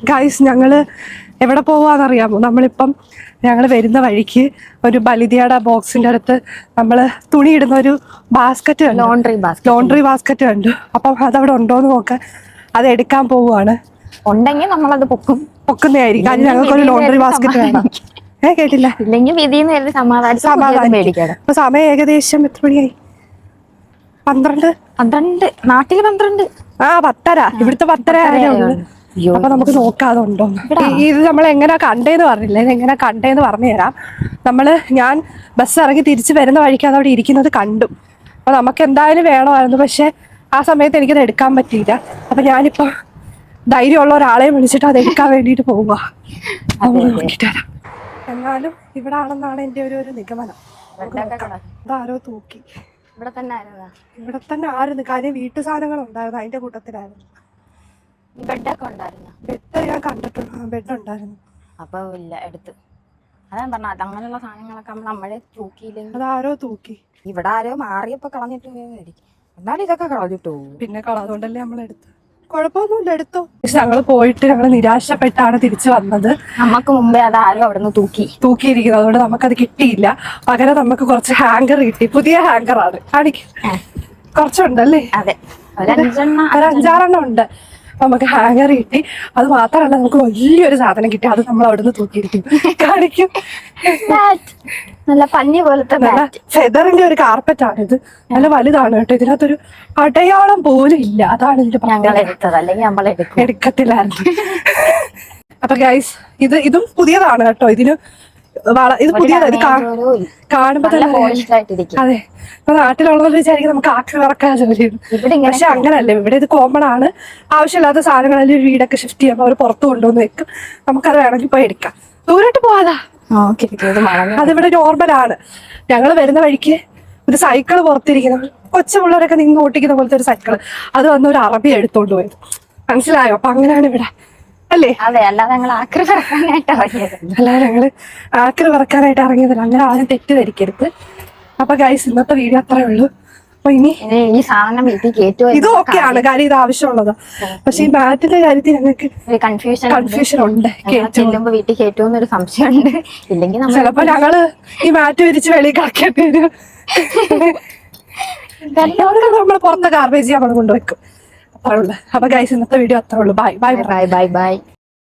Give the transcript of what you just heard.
Guys, ഞങ്ങള് എവിടെ പോവാന്നറിയാമോ? ഞങ്ങൾ വരുന്ന വഴിക്ക് ഒരു ബലിതയുടെ ബോക്സിന്റെ അടുത്ത് നമ്മള് തുണി ഇടുന്ന ഒരു ബാസ്ക്കറ്റ് കണ്ടു, ലോണ്ടറി ബാസ്ക്കറ്റ് കണ്ടു. അപ്പം അതവിടെ ഉണ്ടോന്ന് നോക്കാൻ അത് എടുക്കാൻ പോവുകയാണ്. ഉണ്ടെങ്കിൽ നമ്മളത് പൊക്കുന്നതായിരിക്കും. കാരണം ഞങ്ങൾക്കൊരു ലോണ്ടറി ബാസ്ക്കറ്റ് വേണം. കേട്ടില്ല. സമാധാനം. ഇപ്പൊ സമയം ഏകദേശം എത്ര മണിയായി? 12. നാട്ടില് 12. 10:30. ഇവിടുത്തെ 10:30. അപ്പൊ നമുക്ക് നോക്കാതെ ഉണ്ടോ. ഇത് നമ്മൾ എങ്ങനെ കണ്ടേന്ന് പറഞ്ഞില്ല. ഇത് എങ്ങനെ കണ്ടേന്ന് പറഞ്ഞു തരാം. ഞാൻ ബസ് ഇറങ്ങി തിരിച്ചു വരുന്ന വഴിക്ക് അതവിടെ ഇരിക്കുന്നത് കണ്ടു. അപ്പൊ നമുക്ക് എന്തായാലും വേണമായിരുന്നു. പക്ഷെ ആ സമയത്ത് എനിക്കത് എടുക്കാൻ പറ്റിയില്ല. അപ്പൊ ഞാനിപ്പോ ധൈര്യമുള്ള ഒരാളെ വിളിച്ചിട്ട് അത് എടുക്കാൻ വേണ്ടിട്ട് പോവുക. നോക്കിട്ട് വരാം. എന്നാലും ഇവിടെ ആണെന്നാണ് എന്റെ ഒരു നിഗമനം. അതാരോ തൂക്കി. ഇവിടെ തന്നെ ആയിരുന്നു. കാര്യം വീട്ടു സാധനങ്ങൾ ഉണ്ടായിരുന്നു, അതിന്റെ കൂട്ടത്തിലായിരുന്നു. ബെഡൊക്കെ ഉണ്ടായിരുന്നു. ബെഡ് ഞാൻ കണ്ടിട്ടുണ്ട്. ബെഡ് ഉണ്ടായിരുന്നു. അപ്പൊ ഇല്ല എടുത്ത്. അതാ പറഞ്ഞത്, അങ്ങനെയുള്ള സാധനങ്ങളൊക്കെ നമ്മളെ തൂക്കിയില്ലെങ്കിൽ. അതാരോ തൂക്കി. ഇവിടെ ആരോ മാറിയപ്പോ കളഞ്ഞിട്ട് എന്നാലും ഇതൊക്കെ കളഞ്ഞിട്ടു. പിന്നെ കളഞ്ഞോണ്ടല്ലേ നമ്മളെടുത്ത്. കുഴപ്പമൊന്നുമില്ല, എടുത്തോ. ഞങ്ങൾ പോയിട്ട് ഞങ്ങൾ നിരാശപ്പെട്ടാണ് തിരിച്ചു വന്നത്. നമുക്ക് മുമ്പേ അത് ആരും അവിടെ നിന്ന് തൂക്കിയിരിക്കുന്നത്. അതുകൊണ്ട് നമുക്കത് കിട്ടിയില്ല. പകരം നമുക്ക് കുറച്ച് ഹാങ്കർ കിട്ടി. പുതിയ ഹാങ്കറാണ്. കുറച്ചുണ്ടല്ലേ? അതെ, ഒരു 5-6 ഉണ്ട്. നമുക്ക് ഹാങ്ങർ കിട്ടി. അത് മാത്രമല്ല, നമുക്ക് വലിയൊരു സാധനം കിട്ടി. അത് നമ്മൾ അവിടുന്ന് തൂക്കിയിരിക്കും. കാണിക്കും. നല്ല പഞ്ഞി പോലത്തെ നല്ല ഫെദറിന്റെ ഒരു കാർപ്പറ്റ് ആണിത്. നല്ല വലുതാണ് കേട്ടോ. ഇതിനകത്തൊരു അടയാളം പോലും ഇല്ല. അതാണ് ഇതിന്റെ എടുക്കത്തില്ലായിരുന്നു. അപ്പൊ ഗൈസ്, ഇതും പുതിയതാണ് കേട്ടോ. ഇത് പുതിയതാണ്. കാണുമ്പോ തന്നെ അതെ. ഇപ്പൊ നാട്ടിലുള്ളവർ വിചാരിക്കും നമുക്ക് ആക്രി വറക്കാൻ ജോലി. പക്ഷെ അങ്ങനല്ല. ഇവിടെ ഇത് കോമൺ ആണ്. ആവശ്യമില്ലാത്ത സാധനങ്ങളിൽ ഒരു വീടൊക്കെ ഷിഫ്റ്റ് ചെയ്യുമ്പോൾ അവർ പുറത്തു കൊണ്ടുവന്ന് വെക്കും. നമുക്കത് വേണമെങ്കിൽ പോയി എടുക്കാം. ദൂരോട്ട് പോവാതാ. അതിവിടെ നോർമലാണ്. ഞങ്ങൾ വരുന്ന വഴിക്ക് ഒരു സൈക്കിള് പുറത്തിരിക്കുന്ന കൊച്ചു പിള്ളേരൊക്കെ നിന്ന് ഓട്ടിക്കുന്ന പോലത്തെ ഒരു സൈക്കിള്, അത് വന്ന് ഒരു അറബി എടുത്തോണ്ട് പോയത്. മനസ്സിലായോ? അപ്പൊ അങ്ങനെയാണ് ഇവിടെ, അല്ലേ? അല്ലാതെ ഞങ്ങൾ ആക്രി പറക്കാനായിട്ട് ഇറങ്ങിയതല്ല. അങ്ങനെ ആരും തെറ്റിദ്ധരിക്കരുത്. അപ്പൊ ഗൈസ്, ഇന്നത്തെ വീഡിയോ അത്രേ ഉള്ളൂ. അപ്പൊ ഇനി ഈ സാധനം വീട്ടിൽ കയറ്റുമോ? ഇത് ഓക്കെയാണ്, കാര്യം ഇത് ആവശ്യമുള്ളതാ. പക്ഷെ ഈ മാറ്റിന്റെ കാര്യത്തിൽ ഞങ്ങൾക്ക് കൺഫ്യൂഷൻ ഉണ്ട്. വീട്ടിൽ കയറ്റുമെന്നൊരു സംശയമുണ്ട്. ഇല്ലെങ്കിൽ ചിലപ്പോ ഞങ്ങള് ഈ മാറ്റ് വിരിച്ച് വെളിയിൽ കളക്കേണ്ടി വരും. നമ്മള് പുറത്തെ ഗാർബേജ് നമ്മൾ കൊണ്ടുവെക്കും. അത്രേ ഉള്ളു. അപ്പൊ ഗൈസ്, ഇന്നത്തെ വീഡിയോ അത്രേ ഉള്ളൂ. ബൈ.